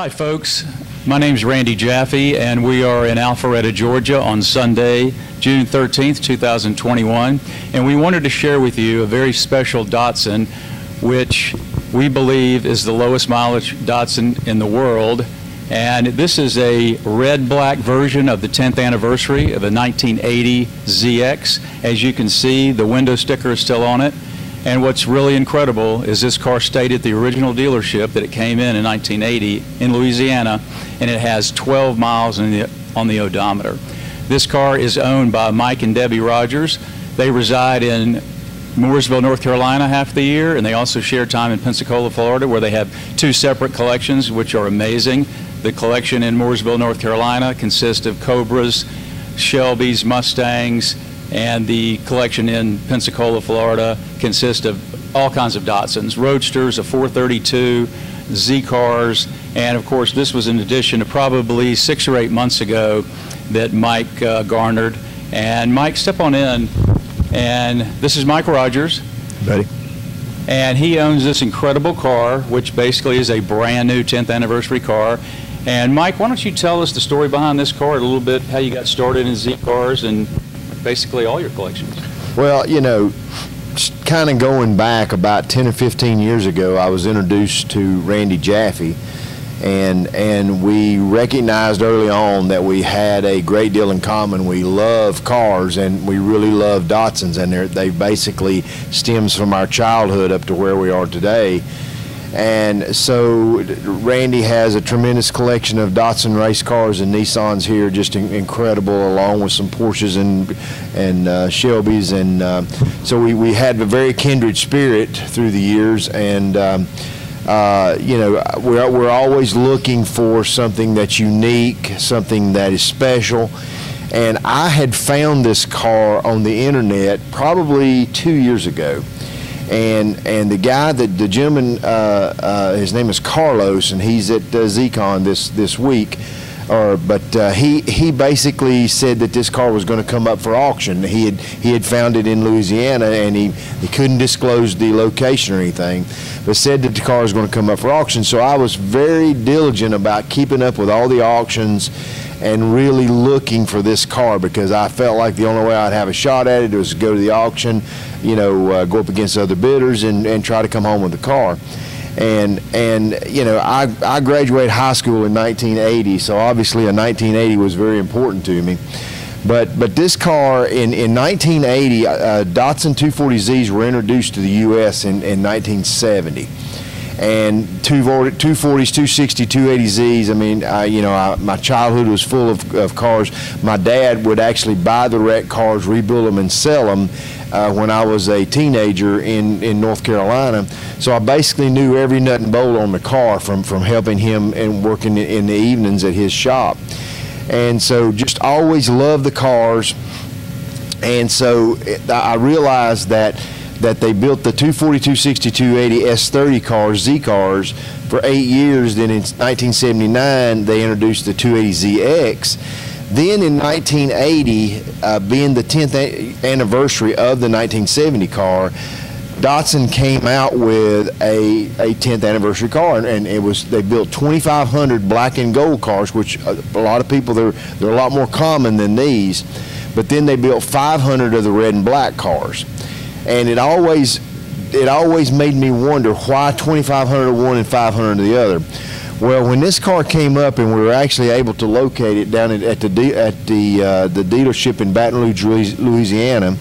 Hi folks, my name is Randy Jaffe and we are in Alpharetta, Georgia on Sunday, June 13th, 2021, and we wanted to share with you a very special Datsun which we believe is the lowest mileage Datsun in the world, and this is a red-black version of the 10th anniversary of the 1980 ZX. As you can see, the window sticker is still on it. And what's really incredible is this car stayed at the original dealership that it came in 1980 in Louisiana, and it has 12 miles on the odometer. This car is owned by Mike and Debbie Rogers. They reside in Mooresville, North Carolina half the year, and they also share time in Pensacola, Florida, where they have two separate collections which are amazing. The collection in Mooresville, North Carolina consists of Cobras, Shelbys, Mustangs, and the collection in Pensacola, Florida consists of all kinds of Datsuns, Roadsters, a 432, Z cars, and of course this was in addition to probably 6 or 8 months ago that Mike garnered. And Mike, step on in, and this is Mike Rogers. Buddy. And he owns this incredible car, which basically is a brand new 10th anniversary car. And Mike, why don't you tell us the story behind this car a little bit, how you got started in Z cars and basically all your collections? Well, you know, kind of going back about 10 or 15 years ago, I was introduced to Randy Jaffe, and we recognized early on that we had a great deal in common. We love cars, and we really love Datsuns, and they basically stems from our childhood up to where we are today. And so Randy has a tremendous collection of Datsun race cars and Nissans here, just incredible, along with some Porsches and Shelbys, and so we had a very kindred spirit through the years, and you know, we're always looking for something that's unique, something that is special. And I had found this car on the internet probably 2 years ago. And the guy, the gentleman, his name is Carlos, and he's at ZCon this week. But he basically said that this car was going to come up for auction. He had found it in Louisiana, and he couldn't disclose the location or anything, but said that the car was going to come up for auction. So I was very diligent about keeping up with all the auctions and really looking for this car, because I felt like the only way I'd have a shot at it was to go to the auction, you know, go up against other bidders and try to come home with the car. And you know, I graduated high school in 1980, so obviously a 1980 was very important to me. But this car in 1980, Datsun 240Zs were introduced to the U.S. in 1970. And 240s, 260, 280Zs, I mean, you know, my childhood was full of cars. My dad would actually buy the wrecked cars, rebuild them, and sell them when I was a teenager in North Carolina. So I basically knew every nut and bolt on the car from helping him and working in the evenings at his shop. And so just always loved the cars. And so I realized that they built the 240, 260, 280 S30 cars, Z cars, for 8 years. Then in 1979, they introduced the 280ZX. Then in 1980, being the 10th anniversary of the 1970 car, Datsun came out with a 10th anniversary car, and they built 2,500 black and gold cars, which a lot of people, they're a lot more common than these. But then they built 500 of the red and black cars. And it always made me wonder why 2,500 of one and 500 of the other. Well, when this car came up and we were actually able to locate it down at the dealership in Baton Rouge, Louisiana,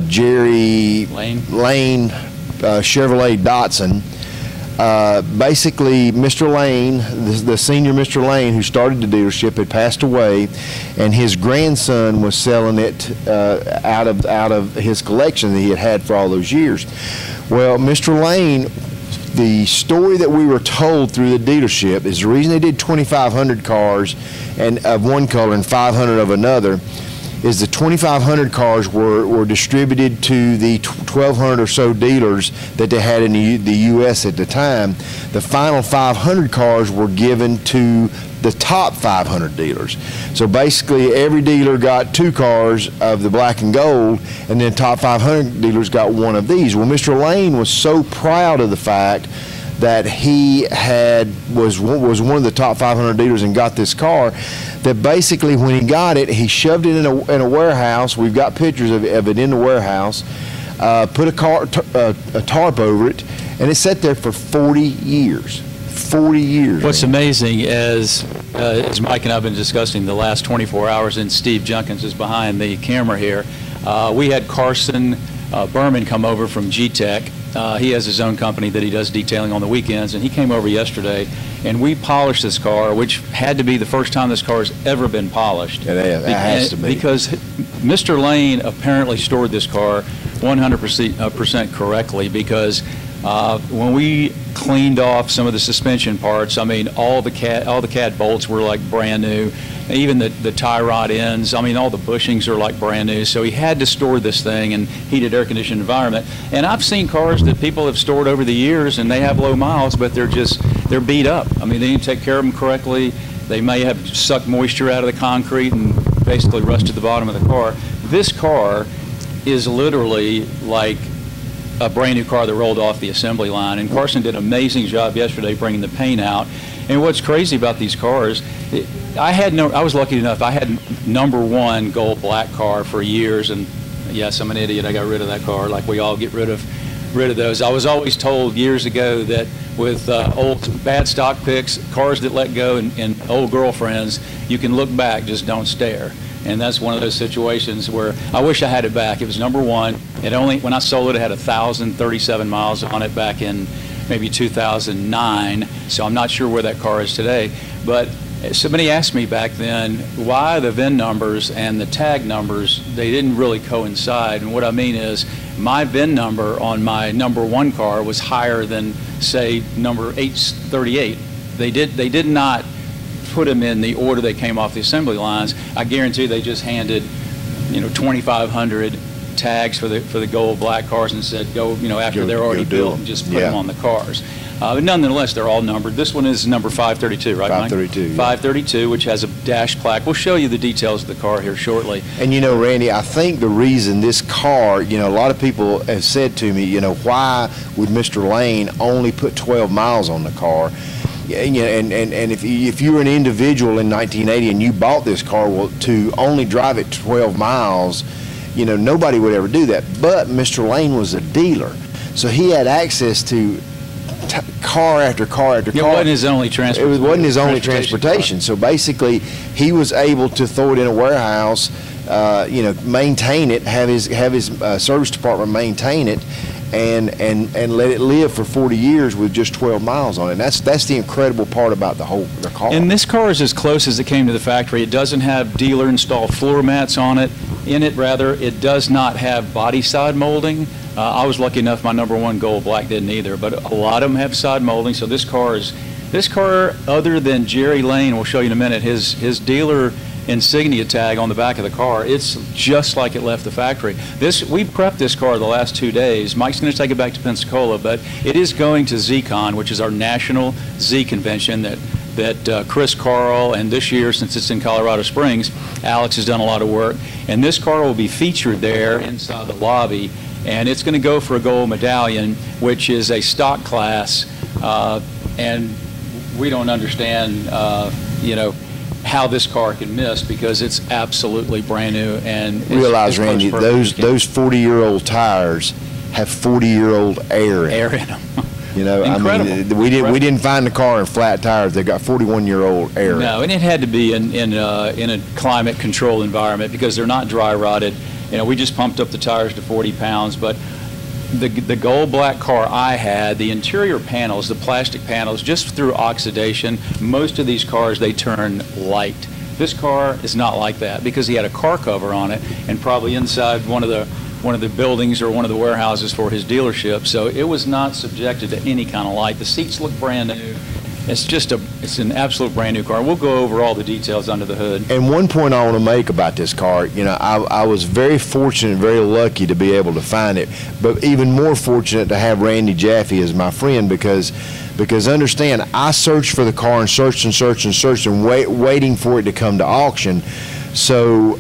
Jerry Lane Chevrolet Datsun. Basically, Mr. Lane, the senior Mr. Lane who started the dealership, had passed away, and his grandson was selling it out of his collection that he had had for all those years. Well, Mr. Lane, the story that we were told through the dealership is the reason they did 2,500 cars and of one color and 500 of another is the 2,500 cars were distributed to the 1,200 or so dealers that they had in the U.S. at the time. The final 500 cars were given to the top 500 dealers. So basically every dealer got 2 cars of the black and gold, and then top 500 dealers got one of these. Well, Mr. Lane was so proud of the fact that he was one of the top 500 dealers and got this car, that basically when he got it, he shoved it in a warehouse. We've got pictures of it in the warehouse, put a tarp over it, and it sat there for 40 years. 40 years. What's amazing is, as Mike and I have been discussing the last 24 hours, and Steve Junkins is behind the camera here, we had Carson Berman come over from G-Tech. He has his own company that he does detailing on the weekends, and he came over yesterday, and we polished this car, which had to be the first time this car has ever been polished. It has to be. Because Mr. Lane apparently stored this car 100% correctly, because when we cleaned off some of the suspension parts, I mean, all the cad bolts were like brand new. Even the tie rod ends, I mean, all the bushings are like brand new. So he had to store this thing in heated air-conditioned environment. And I've seen cars that people have stored over the years, and they have low miles, but they're beat up. I mean, they didn't take care of them correctly. They may have sucked moisture out of the concrete and basically rusted the bottom of the car. This car is literally like a brand new car that rolled off the assembly line, and Carson did an amazing job yesterday bringing the paint out. And what's crazy about these cars, I was lucky enough, I had #1 gold black car for years, and yes, I'm an idiot, I got rid of that car like we all get rid of those. I was always told years ago that with old bad stock picks, cars that let go, and old girlfriends, you can look back, just don't stare. And that's one of those situations where I wish I had it back. It was #1. When I sold it, it had 1,037 miles on it back in maybe 2009. So I'm not sure where that car is today. But somebody asked me back then, why the VIN numbers and the tag numbers, they didn't really coincide. And what I mean is, my VIN number on my #1 car was higher than, say, number 838. They did not put them in the order they came off the assembly lines. I guarantee they just handed, 2,500 tags for the gold black cars and said, after they're already built, and just put them on the cars. But nonetheless, they're all numbered. This one is number 532, right, Mike? 532. 532, which has a dash plaque. We'll show you the details of the car here shortly. And Randy, I think the reason this car, a lot of people have said to me, why would Mr. Lane only put 12 miles on the car? And if you were an individual in 1980 and you bought this car, well, to only drive it 12 miles, nobody would ever do that. But Mr. Lane was a dealer, so he had access to car after car after car. It wasn't his only transportation. It wasn't his only transportation. So basically, he was able to throw it in a warehouse, maintain it, have his service department maintain it, and let it live for 40 years with just 12 miles on it. And that's the incredible part about the car. And this car is as close as it came to the factory. It doesn't have dealer installed floor mats on it. It does not have body side molding. I was lucky enough, my #1 gold black didn't either, but a lot of them have side molding. So this car, other than Jerry Lane, we'll show you in a minute, his dealer insignia tag on the back of the car, it's just like it left the factory. We prepped this car the last 2 days. Mike's going to take it back to Pensacola, but it is going to ZCon, which is our national Z convention that Chris Carl, and this year, since it's in Colorado Springs, Alex has done a lot of work. And this car will be featured there inside the lobby, and it's going to go for a gold medallion, which is a stock class, and we don't understand, how this car can miss, because it's absolutely brand new. And realize, Randy, those 40-year-old tires have 40-year-old air in them. Incredible. I mean, we didn't find the car in flat tires. They got 41-year-old air. No, and it had to be in a climate controlled environment, because they're not dry rotted. We just pumped up the tires to 40 pounds, but the gold black car I had, the interior panels, the plastic panels, just through oxidation, most of these cars, they turn light. This car is not like that, because he had a car cover on it, and probably inside one of the buildings or one of the warehouses for his dealership, so it was not subjected to any kind of light. The seats look brand new. It's an absolute brand new car. We'll go over all the details under the hood. And one point I want to make about this car, I was very fortunate, very lucky to be able to find it, but even more fortunate to have Randy Jaffe as my friend, because understand, I searched for the car and searched and waiting for it to come to auction. So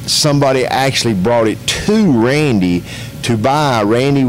somebody actually brought it to Randy to buy. Randy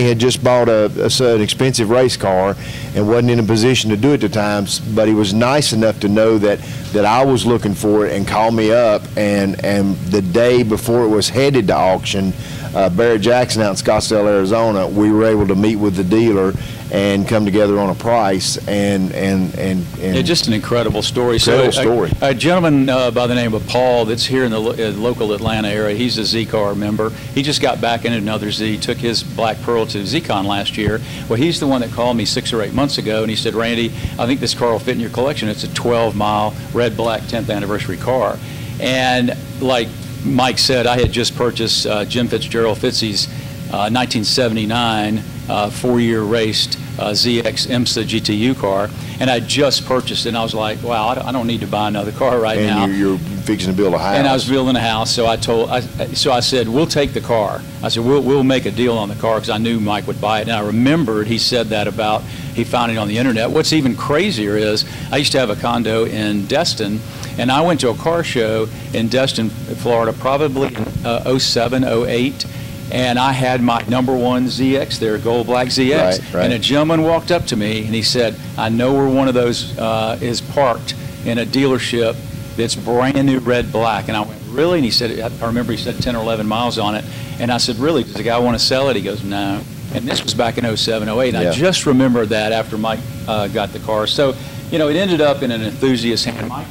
had just bought an expensive race car and wasn't in a position to do it at the time, but he was nice enough to know that I was looking for it and called me up, and the day before it was headed to auction, Barrett Jackson out in Scottsdale, Arizona, we were able to meet with the dealer and come together on a price, and yeah, just an incredible story. Story. A gentleman by the name of Paul that's here in the local Atlanta area, he's a Z-Car member. He just got back into another Z, took his Black Pearl to Z-Con last year. Well, he's the one that called me 6 or 8 months ago, and he said, Randy, I think this car will fit in your collection. It's a 12-mile red-black 10th anniversary car. And like Mike said, I had just purchased Jim Fitzgerald Fitzy's 1979 4-year raced ZX IMSA GTU car, and I just purchased it, and I was like, wow, I don't need to buy another car right now. And you're fixing to build a house. And I was building a house, so I said, we'll take the car. I said, we'll make a deal on the car, because I knew Mike would buy it, and I remembered he said that about, he found it on the internet. What's even crazier is, I used to have a condo in Destin, and I went to a car show in Destin, Florida, probably in 07, 08, and I had my #1 ZX there, gold black ZX. Right. And a gentleman walked up to me and he said, I know where one of those is parked in a dealership that's brand new red black. And I went, really? And he said, I remember he said 10 or 11 miles on it. And I said, really, does the guy want to sell it? He goes, no. And this was back in 07, 08. And yeah. I just remembered that after Mike got the car. So, you know, it ended up in an enthusiast hand. Mike,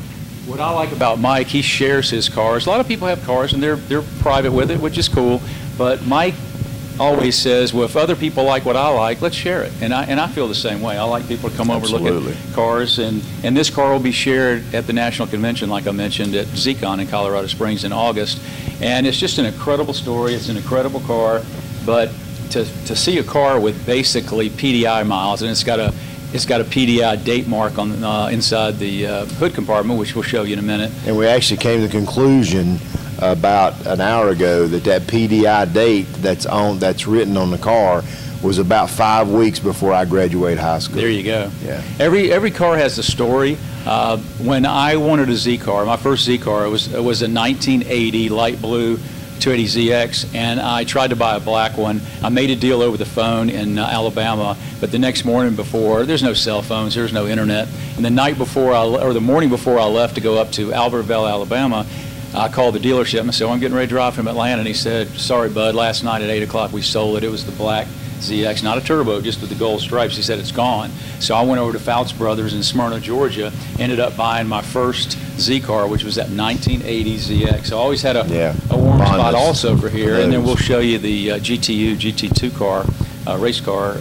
what I like about Mike, he shares his cars. A lot of people have cars and they're private with it, which is cool. But Mike always says, well, if other people like what I like, let's share it. And I feel the same way. I like people to come over and look at cars. And this car will be shared at the National Convention, like I mentioned, at Z-Con in Colorado Springs in August. And it's just an incredible story. It's an incredible car. But to see a car with basically PDI miles, and it's got a PDI date mark on inside the hood compartment, which we'll show you in a minute. And we actually came to the conclusion about an hour ago that PDI date that's written on the car was about 5 weeks before I graduated high school. There you go. Yeah. Every car has a story. When I wanted a Z car, my first Z car, it was a 1980 light blue 280ZX, and I tried to buy a black one. I made a deal over the phone in Alabama, but the next morning before, there's no cell phones, there's no internet, and the night before, or the morning before I left to go up to Albertville, Alabama, I called the dealership and I said, well, I'm getting ready to drive from Atlanta, and he said, sorry, bud, last night at 8 o'clock we sold it. It was the black ZX, not a turbo, just with the gold stripes. He said, it's gone. So I went over to Fouts Brothers in Smyrna, Georgia, ended up buying my first Z car, which was that 1980 ZX. So I always had a warm spot also for here, and then we'll show you the GTU, GT2 car, race car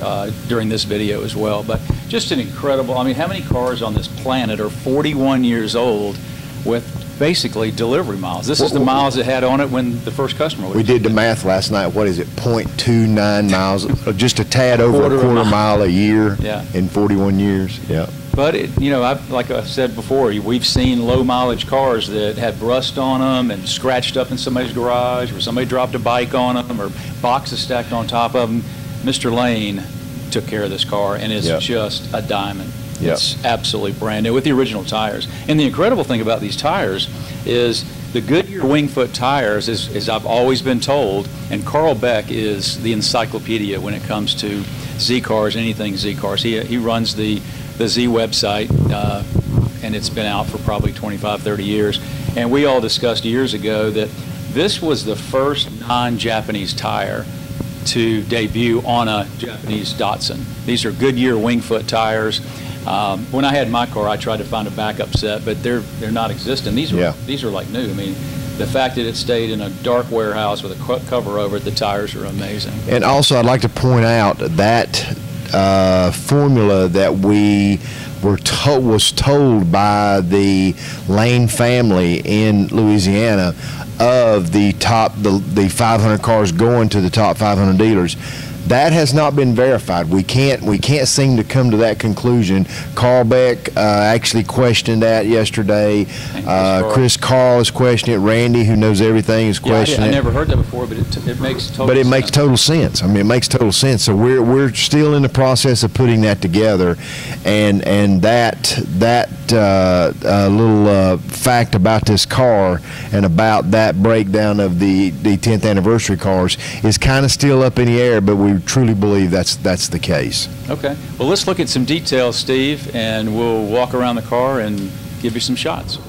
during this video as well. But just an incredible, I mean, how many cars on this planet are 41 years old with basically delivery miles? This is the miles it had on it when the first customer was. We did the math last night. What is it, 0.29 miles, just a tad over a quarter mile a year in 41 years. Yeah. But, you know, like I said before, we've seen low mileage cars that had rust on them and scratched up in somebody's garage, or somebody dropped a bike on them, or boxes stacked on top of them. Mr. Lane took care of this car, and it's just a diamond. It's absolutely brand new with the original tires. And the incredible thing about these tires is the Goodyear Wingfoot tires, as I've always been told, and Carl Beck is the encyclopedia when it comes to Z cars, anything Z cars. He runs the Z website, and it's been out for probably 25, 30 years. And we all discussed years ago that this was the first non-Japanese tire to debut on a Japanese Datsun. These are Goodyear Wingfoot tires. When I had my car, I tried to find a backup set, but they're not existent. These are like new. I mean, the fact that it stayed in a dark warehouse with a cover over it, the tires are amazing. And also, I'd like to point out that formula that we was told by the Lane family in Louisiana of the 500 cars going to the top 500 dealers. That has not been verified. We can't seem to come to that conclusion. Carl Beck actually questioned that yesterday. Chris Carl is questioning it. Randy, who knows everything, is questioning it. I never heard that before, but it makes total sense. But it makes total sense. I mean, it makes total sense. So we're still in the process of putting that together, and that little fact about this car and about that breakdown of the 10th anniversary cars is kind of still up in the air, but we truly believe that's the case. Okay. Well, let's look at some details, Steve, and we'll walk around the car and give you some shots.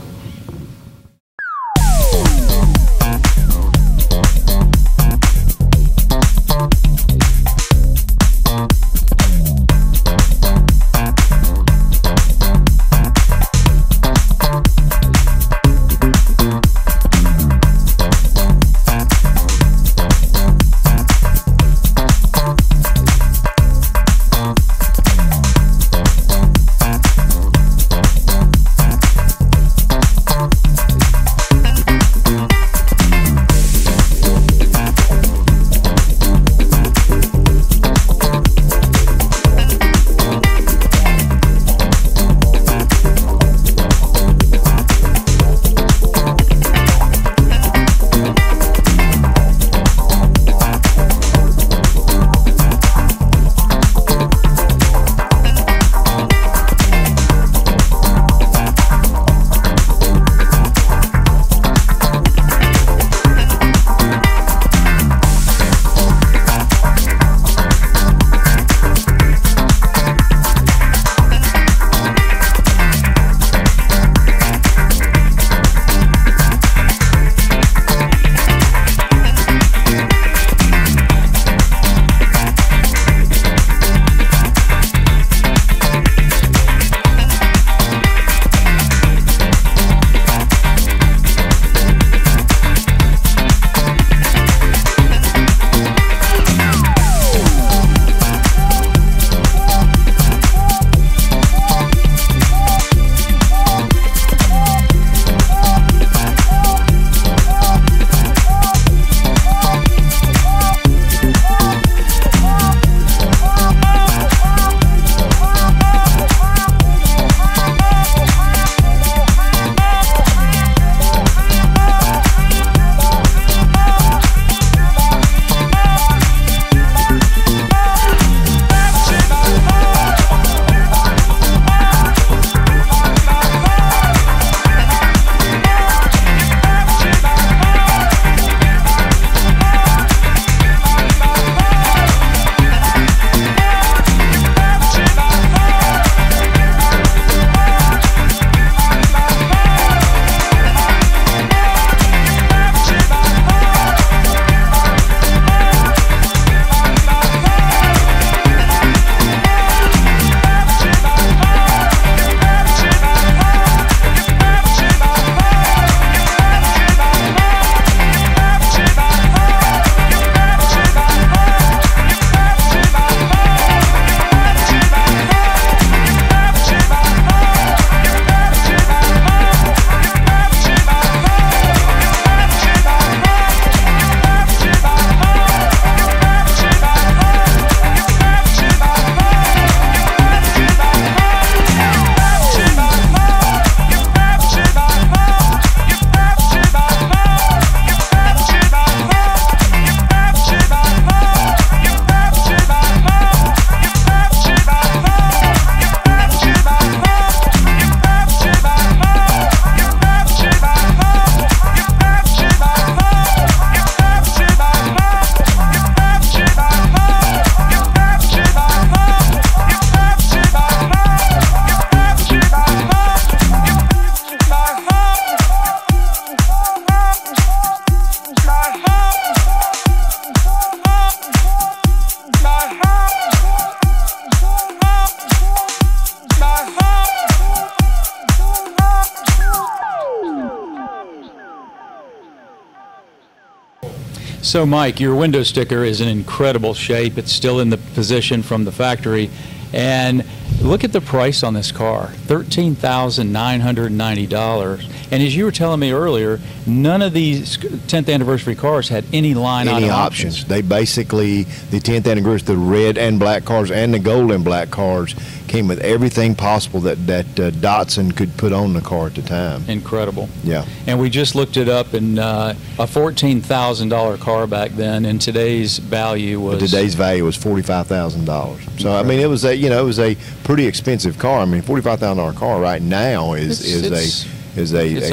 So Mike, your window sticker is in incredible shape. It's still in the position from the factory. And look at the price on this car, $13,990. And as you were telling me earlier, none of these 10th anniversary cars had any line item options. They basically, the 10th anniversary, the red and black cars and the gold and black cars came with everything possible that Datsun could put on the car at the time. Incredible. Yeah. And we just looked it up, and a $14,000 car back then, and today's value was $45,000. So I mean, it was a pretty expensive car. I mean, $45,000 car right now is a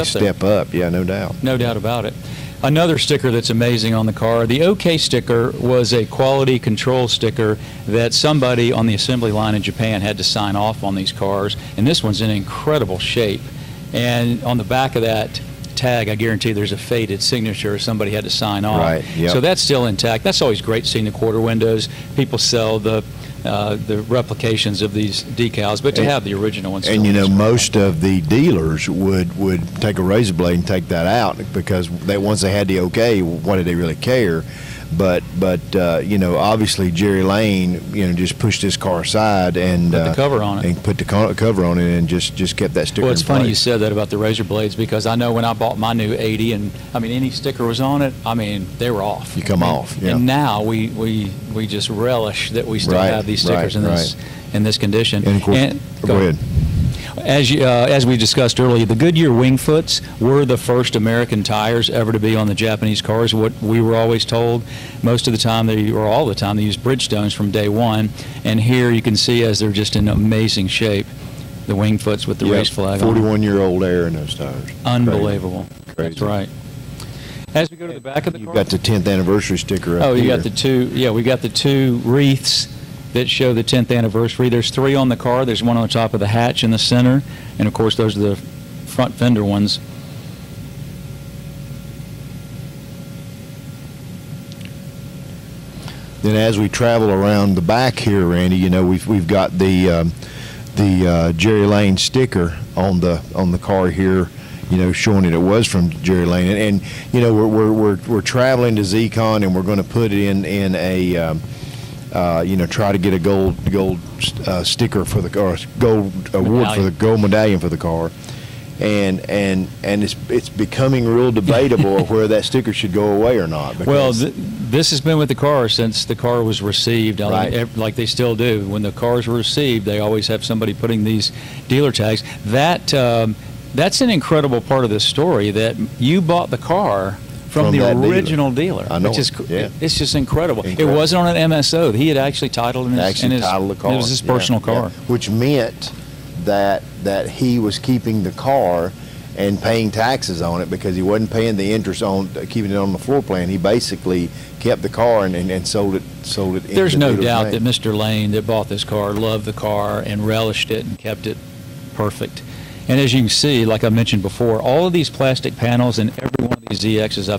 step up. Yeah, no doubt. No doubt about it. Another sticker that's amazing on the car, the OK sticker was a quality control sticker that somebody on the assembly line in Japan had to sign off on these cars, and this one's in incredible shape. And on the back of that tag, I guarantee there's a faded signature somebody had to sign off. Right, yep. So that's still intact. That's always great seeing the quarter windows. People sell the replications of these decals, but to have the original ones. And most of the dealers would take a razor blade and take that out, because once they had the OK, what did they really care? But obviously Jerry Lane just pushed his car aside and put the cover on it, and put the cover on it, and just kept that sticker. Well, it's in funny place. you said that about the razor blades, because I know when I bought my new 80, and I mean any sticker was on it, I mean they were off. You come off. Yeah. And now we just relish that we still have these stickers in this condition. And of course, go ahead. As we discussed earlier, the Goodyear wing foots were the first American tires ever to be on the Japanese cars. What we were always told, most of the time, all the time, they used Bridgestones from day one. And here you can see, as they're just in amazing shape, the wing foots with the race flag on. 41-year-old air in those tires. Unbelievable. Crazy. That's right. As we go to the back of the car, you've got the 10th anniversary sticker up you here. got the two. Yeah, we got the two wreaths that show the 10th anniversary. There's 3 on the car. There's one on the top of the hatch in the center, and of course those are the front fender ones. Then as we travel around the back here, Randy, we've got the Jerry Lane sticker on the car here, showing that it was from Jerry Lane, and we're traveling to ZCon, and we're going to put it in a try to get a gold sticker for the car, gold award for the gold medallion for the car, and it's becoming real debatable where that sticker should go away or not. Well, this has been with the car since the car was received, like they still do. When the cars were received, they always have somebody putting these dealer tags. That's an incredible part of this story, that you bought the car from the original dealer, which is it's just incredible. It wasn't on an MSO. He had actually titled the car. It was his personal car, which meant that he was keeping the car and paying taxes on it, because he wasn't paying the interest on keeping it on the floor plan. He basically kept the car and sold it. There's no doubt that Mr. Lane, that bought this car, loved the car and relished it and kept it perfect. And as you can see, like I mentioned before, all of these plastic panels and every one of these ZXs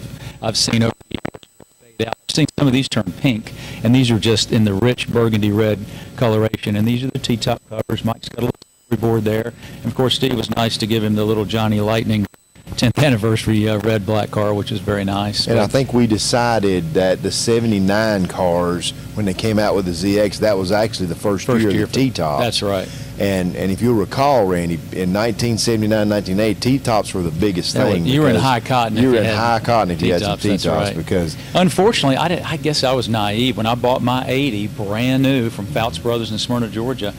I've seen over the years fade out. I've seen some of these turn pink, and these are just in the rich burgundy red coloration. And these are the T-top covers. Mike's got a little board there. And of course, Steve was nice to give him the little Johnny Lightning 10th anniversary red black car, which is very nice. And I think we decided that the 79 cars, when they came out with the ZX, that was actually the first year of the T-top. That's right. And if you'll recall, Randy, in 1979, 1980, T-tops were the biggest thing. You were in high cotton. You were in high cotton if you had some T-tops. Right. Because unfortunately, I guess I was naive. When I bought my 80 brand new from Fouts Brothers in Smyrna, Georgia,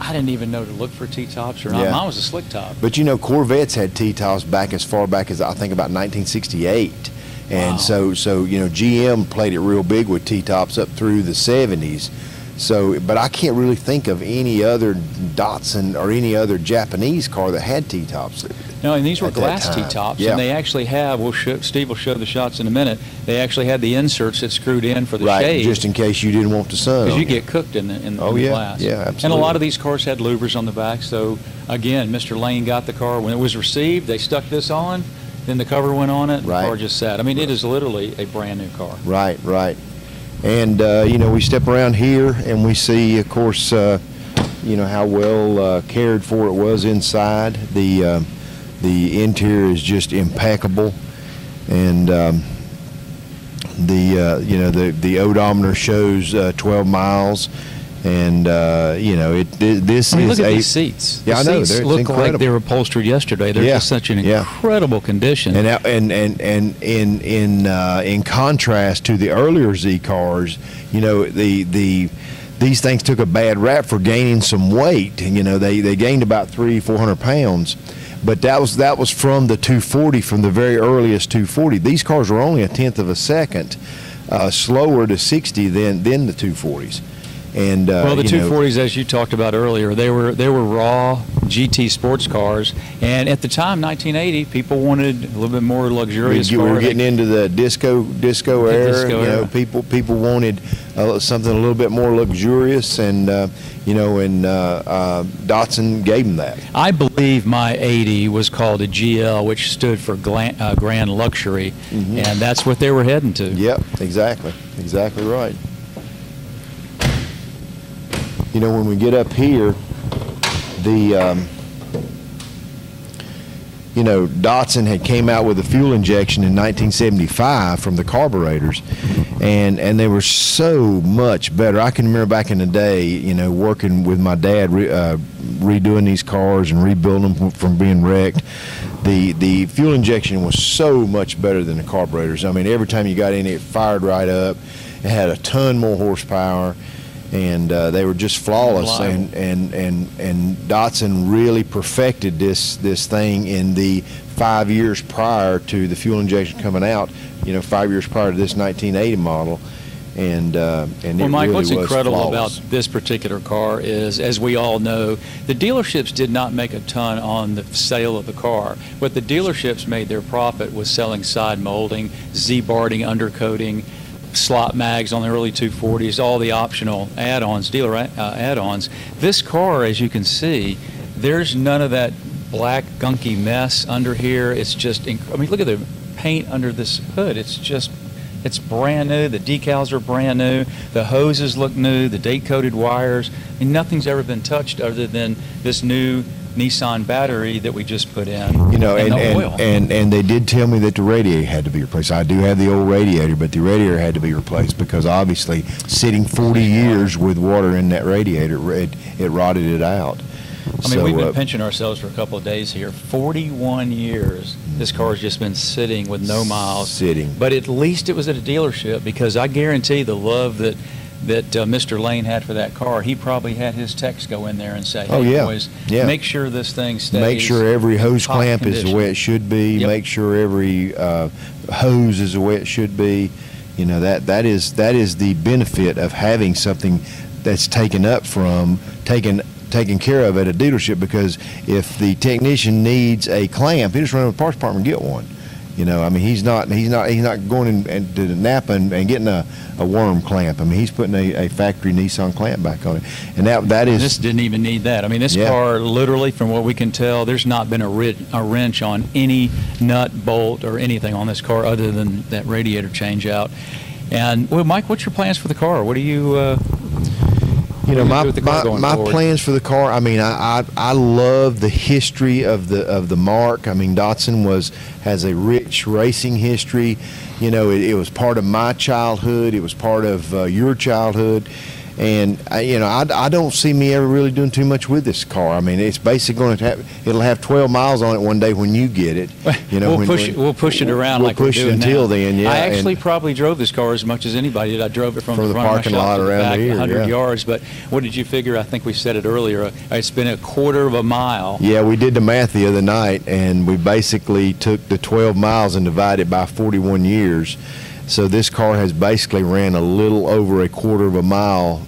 I didn't even know to look for T-tops or not. Mine was a slick top. But Corvettes had T-tops back as far back as I think about 1968. And so GM played it real big with T-tops up through the 70s. So, but I can't really think of any other Datsun or any other Japanese car that had T-tops. No, and these were glass T-tops, and they actually have, Steve will show the shots in a minute, they actually had the inserts that screwed in for the shade. Just in case you didn't want the sun. Because you get cooked in the glass. Yeah, absolutely. And a lot of these cars had louvers on the back, so again, Mr. Lane got the car. When it was received, they stuck this on, then the cover went on it, and the car just sat. I mean, it is literally a brand new car. Right. And, we step around here and we see, of course, how well cared for it was inside. The interior is just impeccable. And, the odometer shows 12 miles. And you know, this is look at these seats. Yeah, the I know. Seats look like they were upholstered yesterday. They're just such an incredible condition. And in contrast to the earlier Z cars, you know, these things took a bad rap for gaining some weight. You know, they gained about 300-400 pounds. But that was from the 240, from the very earliest 240. These cars were only a tenth of a second slower to 60 than the 240s. And well, the 240s, as you talked about earlier, they were raw GT sports cars, and at the time, 1980, people wanted a little bit more luxurious. We were getting into the disco era. You know, people wanted something a little bit more luxurious, and you know, and Datsun gave them that. I believe my 80 was called a GL, which stood for Grand Luxury, and that's what they were heading to. Yep, exactly right. You know, when we get up here, you know, Datsun had came out with a fuel injection in 1975 from the carburetors, and they were so much better. I can remember back in the day, you know, working with my dad, redoing these cars and rebuilding them from being wrecked. The fuel injection was so much better than the carburetors. I mean, every time you got in it fired right up. It had a ton more horsepower. And they were just flawless, and Datsun really perfected this thing in the 5 years prior to the fuel injection coming out. You know, 5 years prior to this 1980 model, and well, Mike, really what's incredible flawless about this particular car is, as we all know, the dealerships did not make a ton on the sale of the car. What the dealerships made their profit was selling side molding, Z-barding, undercoating, slot mags on the early 240s, all the optional add-ons, dealer add-ons. This car, as you can see, there's none of that black gunky mess under here. It's just, I mean, look at the paint under this hood. It's brand new. The decals are brand new. The hoses look new. The date-coated wires. I mean, nothing's ever been touched other than this new Nissan battery that we just put in. You know, and the oil. And they did tell me that the radiator had to be replaced. I do have the old radiator, but the radiator had to be replaced because obviously sitting 40 years with water in that radiator, it rotted it out. I mean, we've been pinching ourselves for a couple of days here. 41 years this car's just been sitting with no miles. Sitting. But at least it was at a dealership, because I guarantee the love that Mr. Lane had for that car, he probably had his techs go in there and say, hey, boys, make sure this thing stays. Make sure every hose clamp is the way it should be. Yep. Make sure every hose is the way it should be. You know, that is the benefit of having something that's taken care of at a dealership, because if the technician needs a clamp, he just run to the parts department and get one. You know, I mean, he's not going and to Napa and getting a worm clamp. I mean, he's putting a factory Nissan clamp back on it, and that is. This didn't even need that. I mean, this car, literally, from what we can tell, there's not been a wrench on any nut, bolt, or anything on this car other than that radiator change out. And well, Mike, what's your plans for the car? What do you? You know, my plans for the car, I mean, I love the history of the marque. I mean, Datsun has a rich racing history. You know, it was part of my childhood. It was part of your childhood. And, you know, I don't see me ever really doing too much with this car. I mean, it's basically going to it'll have 12 miles on it one day when you get it. You know, we'll push it around like we're doing until now. Then, yeah. I actually probably drove this car as much as anybody did. I drove it from the parking lot around back, here, 100 yards. But what did you figure? I think we said it earlier. It's been a quarter of a mile. Yeah, we did the math the other night, and we basically took the 12 miles and divided by 41 years. So this car has basically ran a little over a quarter of a mile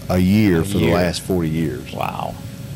a year for the last 40 years. Wow.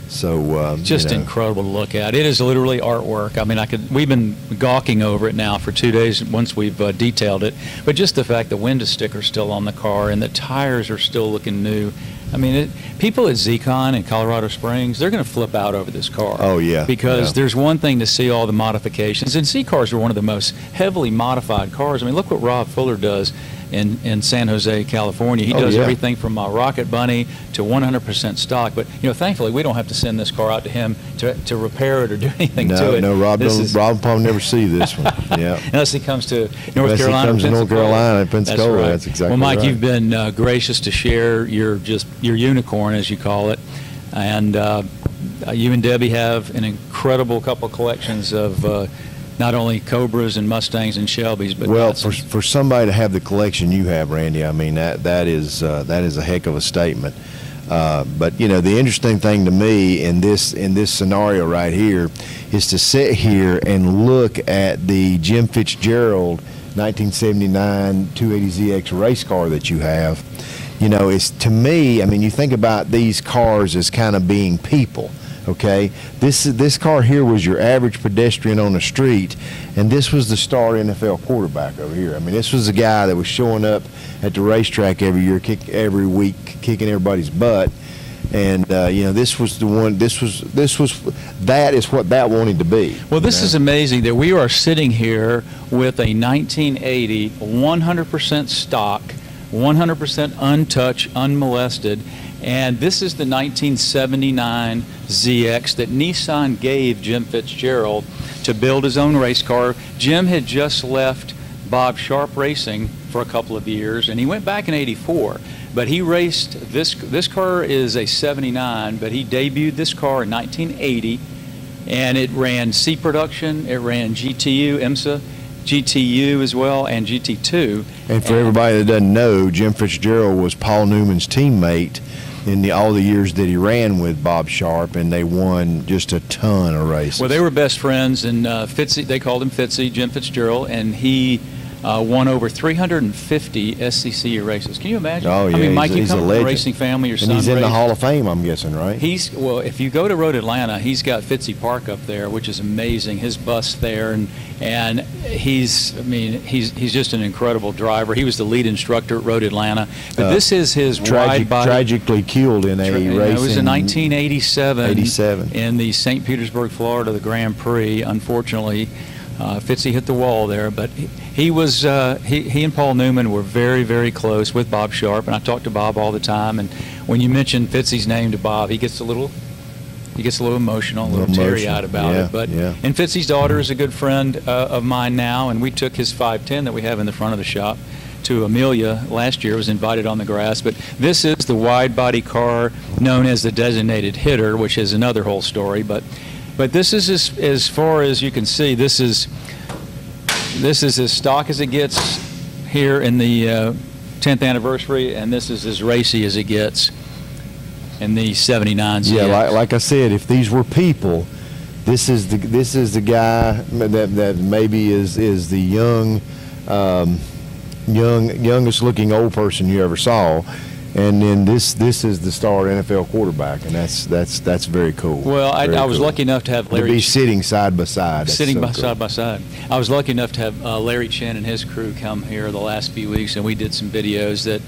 So just incredible to look at. It is literally artwork. I mean, we've been gawking over it now for 2 days once we've detailed it. But just the fact the window sticker's still on the car and the tires are still looking new. I mean, people at ZCon in Colorado Springs, they're going to flip out over this car. Oh, yeah. Because there's one thing to see all the modifications, and Z cars are one of the most heavily modified cars. I mean, look what Rob Fuller does in San Jose, California. He does everything from Rocket Bunny to 100% stock. But thankfully we don't have to send this car out to him to repair it or do anything to it. No, Rob will probably never see this one. Yeah. Unless he comes to North Carolina. Unless he comes to North Carolina and Pensacola. That's right. That's exactly right. Well, Mike, right. you've been gracious to share your unicorn, as you call it, and you and Debbie have an incredible couple collections of not only Cobras and Mustangs and Shelbys, but well, for somebody to have the collection you have, Randy, I mean that is a heck of a statement. But the interesting thing to me in this scenario right here is to sit here and look at the Jim Fitzgerald 1979 280ZX race car that you have. It's, to me, I mean, you think about these cars as kind of being people. Okay, this car here was your average pedestrian on the street, and this was the star NFL quarterback over here. I mean, this was the guy that was showing up at the racetrack every year, every week, kicking everybody's butt. And this was the one. That is what that wanted to be. Well, this is amazing that we are sitting here with a 1980 100% stock, 100% untouched, unmolested. And this is the 1979 ZX that Nissan gave Jim Fitzgerald to build his own race car. Jim had just left Bob Sharp Racing for a couple of years, and he went back in '84. But he raced this car is a '79, but he debuted this car in 1980, and it ran C production, it ran GTU, IMSA, GTU as well, and GT2. And for everybody that doesn't know, Jim Fitzgerald was Paul Newman's teammate in all the years that he ran with Bob Sharp, and they won just a ton of races. Well, they were best friends, and Fitzy, they called him Fitzy, Jim Fitzgerald, and he won over 350 SCCA races. Can you imagine? Oh, yeah. I mean, Mike, you he's come a from legend. a racing family. Your son and he's in raced. the Hall of Fame, I'm guessing, right? Well, if you go to Road Atlanta, he's got Fitzy Park up there, which is amazing. His bust there, and he's just an incredible driver. He was the lead instructor at Road Atlanta. But this is his wide body. Tragically killed in a race. It was in 1987 in the St. Petersburg, Florida, the Grand Prix. Unfortunately, Fitzy hit the wall there, but he and Paul Newman were very, very close with Bob Sharp, and I talk to Bob all the time. And when you mention Fitzy's name to Bob, he gets a little emotional, a little teary-eyed about it. But and Fitzy's daughter is a good friend of mine now, and we took his 510 that we have in the front of the shop to Amelia last year. Was invited on the grass. But this is the wide-body car known as the designated hitter, which is another whole story. But this is as far as you can see. This is as stock as it gets here in the 10th anniversary, and this is as racy as it gets in the 79 ZX. Yeah, like I said, if these were people, this is the guy that maybe is the youngest looking old person you ever saw. And then this is the star NFL quarterback, and that's very cool. Well, I was lucky enough to have Larry. To be sitting side by side. Side by side. I was lucky enough to have Larry Chen and his crew come here the last few weeks, and we did some videos that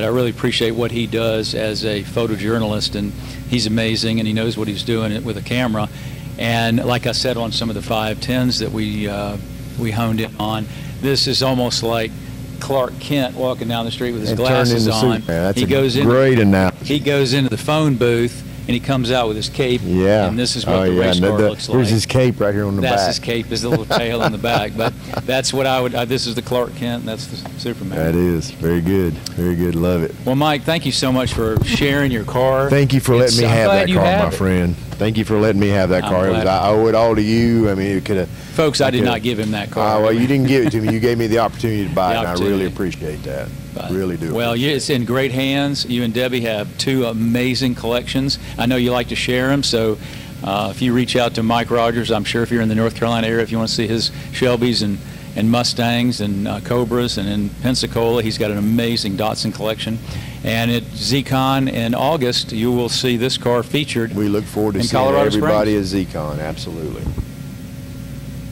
I really appreciate what he does as a photojournalist, and he's amazing, and he knows what he's doing with a camera. And like I said on some of the 510s that we honed in on, this is almost like Clark Kent walking down the street with his glasses on. He goes into the phone booth, and he comes out with his cape. Yeah. And this is what the race car looks like. Here's his cape right here on the back. That's his cape, his little tail on the back. But that's what I would. This is the Clark Kent. And that's the Superman. That is very good. Very good. Love it. Well, Mike, thank you so much for sharing your car. Thank you for letting me have that car, my friend. Thank you for letting me have that car. I owe it all to you. I mean, it could have. Folks, I did not give him that car. Well, you didn't give it to me. You gave me the opportunity to buy it, and I really appreciate that. Really do. Well, it's in great hands. You and Debbie have two amazing collections. I know you like to share them, so if you reach out to Mike Rogers, I'm sure if you're in the North Carolina area, if you want to see his Shelbys and Mustangs and Cobras, and in Pensacola, he's got an amazing Datsun collection. And at ZCon in August, you will see this car featured. We look forward to seeing everybody at ZCon. Absolutely.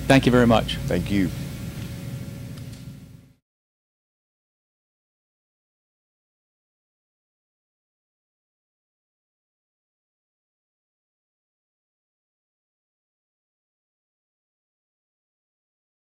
Thank you very much. Thank you.